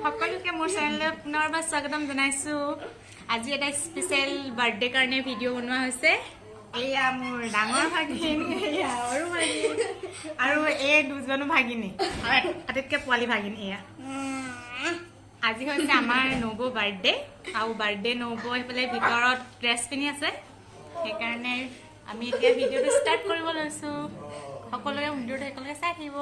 সকলোকে মোৰ চেনেললৈ পুনৰবাৰ স্বাগতম জনাইছোঁ। আজি এটা স্পেচিয়েল বাৰ্থডে কাৰণে ভিডিঅ' বনোৱা হৈছে। এয়া মোৰ ডাঙৰ ভাগিন, এয়া সৰু ভাগিন আৰু এই দুজনো ভাগিনী আৰু আটাইতকৈ পোৱালি ভাগিন। এয়া আজি হৈছে আমাৰ নবৌ বাৰ্থডে আৰু বাৰ্থডে নবৌ সেইফালে ভিতৰত ড্ৰেছ পিন্ধি আছে। সেইকাৰণে আমি এতিয়া ভিডিঅ'টো ষ্টাৰ্ট কৰিব লৈছোঁ। সকলোৱে ভিডিঅ'টো একেলগে চাই থাকিব।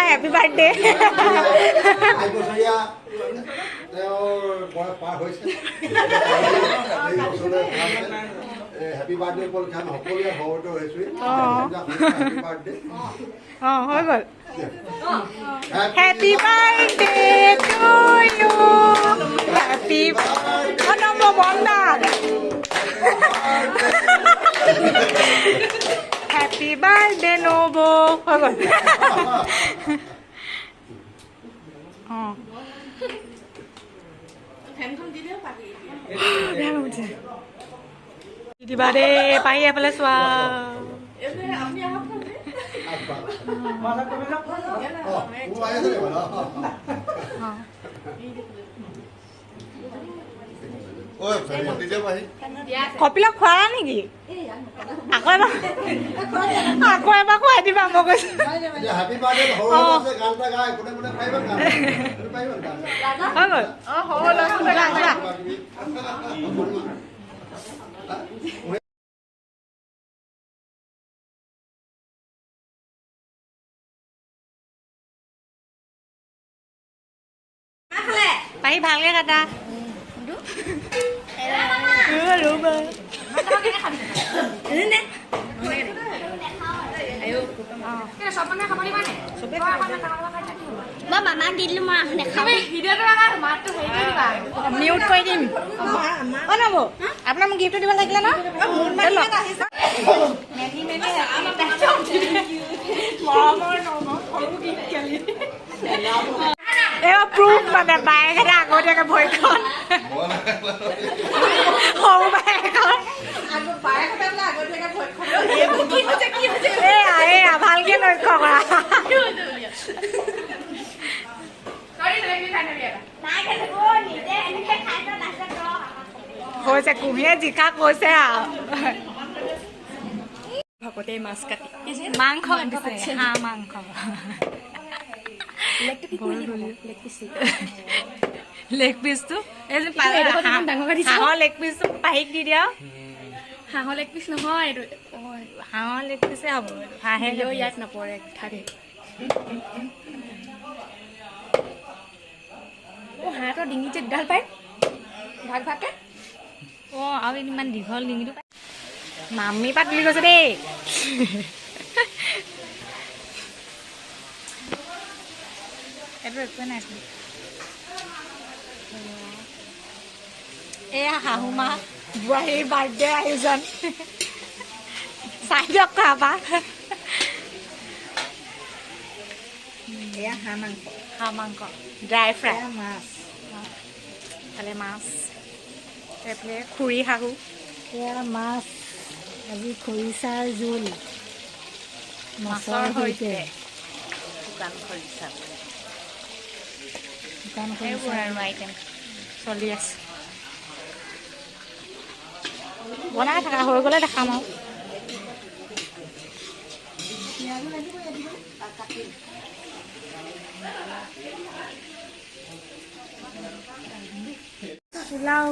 Happy birthday. হেপী বাৰ্থডে উপলক্ষে আমি সকলোৱে খবৰটো হৈছোঁ। হৈ গ'ল। Happy birthday to you. Happy happy birthday নবৌ। হৈ গ'ল। দিবা দেই পাহি এফালে চোৱা। কপিলক খোৱা নেকি? আকৌ এবাৰ খুৱাই দিবা মই কৈছো। পাহি ভালকে কাটা। মিউট কৰি দিম। আপোনাৰ মোক গিফ্টটো দিব লাগিলে ন? প্ৰুফ মানে বায়েকহঁতে আগতীয়াকে ভৰিখন সৰু বায়েকখন এয়া ভালকে লক্ষ্য কৰা। হৈছে কুঁহিয়ে জিকা কৈছে আৰু ভকতে মাছ কাটি মাংস কাটিছে। হাঁহ মাংস লেগ পিচটো হাঁহৰ লেগ পিচটো পাহিক দি দিয়া। হাঁহৰ লেগ পিচ নহয় এইটো, হাঁহৰ লেগ পিচে হ'ব। হাঁহে ইয়াত নপৰে থাকে। হাঁহৰ ডিঙিত যে দুডাল পায় ভাগ ভাগকে। আৰু ইমান দীঘল ডিঙিটো পায়। মামী পাত বুলি কৈছে দেই। এইটো একোৱে নাই। এয়া শাহু মা বোৱাৰীৰ বাৰ্থডে আয়োজন। চাই দিয়ক খাবা। এয়া হাঁহ মাংস ড্ৰাই ফ্ৰাই মাছ, এইফালে মাছ, এইফালে খুৰী শাহু। এয়া মাছ, আজি খৰিচাৰ জোল মাছৰ সৈতে। শুকান খৰিচা এইবোৰ আৰু আইটেম চলি আছে। বনাই থকা হৈ গ'লে দেখাম আৰু। পোলাও,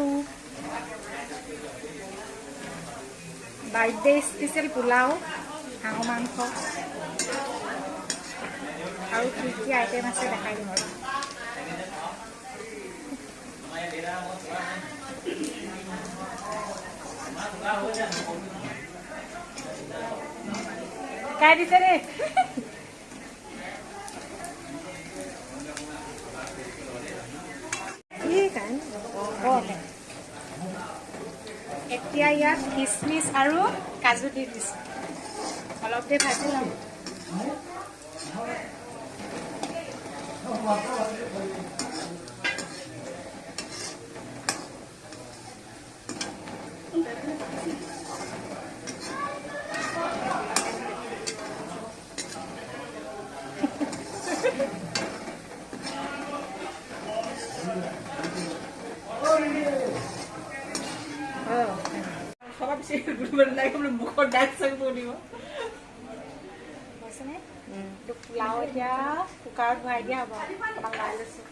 বাৰ্থডে স্পেচিয়েল পোলাও, হাঁহ মাংস আৰু কি কি আইটেম আছে দেখাই দিম আৰু। কাই দিছে ৰে? এতিয়া ইয়াত কিচমিচ আৰু কাজু দি দিছে। অলপ দেৰি ভাজি ল'ম। মুখত ডাক চাক পৰিব পোলাও এতিয়া কুকাৰত ভৰাই দিয়া হ'ব অকণমান লৰাই লৈছোঁ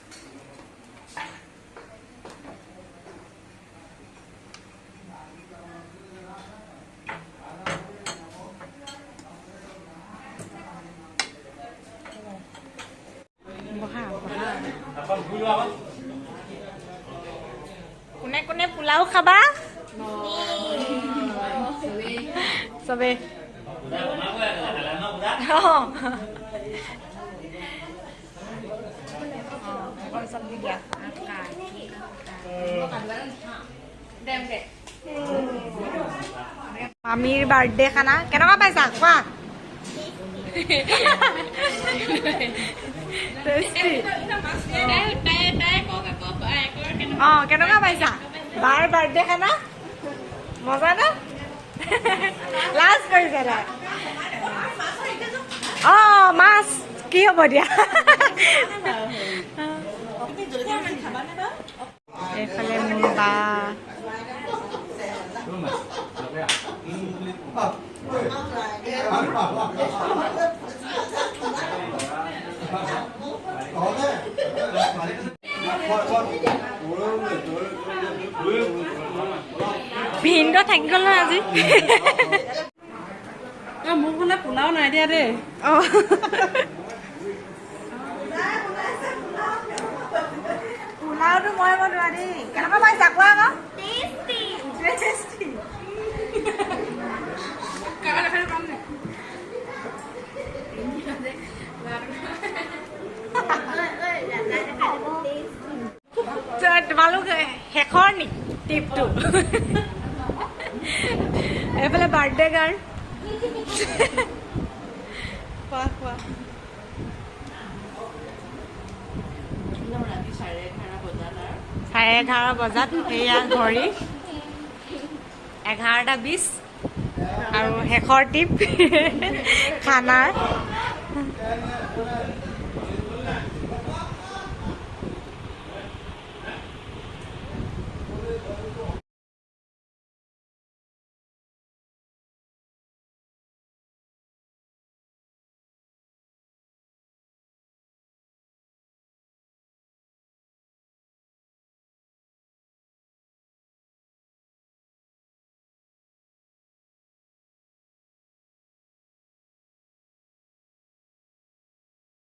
কোনে কোনে পোলাও খাবা চবে চব্জি দিয়া মামীৰ বাৰ্থডে খানা কেনেকুৱা পাইছা কোৱা কেনেকুৱা পাইছা বাৰ বাৰ্থডে খানা মজা ন লাজ কৰিছে তাই মাছ কি হ'ব দিয়া এইফালে মোৰ বা ভিনটো থাকি গ'ল নহয় আজি মোক বোলে পোলাও নাই দিয়া দেই পোলাওটো মই বনোৱা দেই কেনেকুৱা পাইছা কোৱা আকৌ তোমালোক শেষৰ নি টিপটো এইফালে বাৰ্থডে গাৰ্ল খোৱা খোৱা চাৰে 11 বজাত সেয়া ঘড়ী 11:20 আৰু শেষৰ টিপ খানাৰ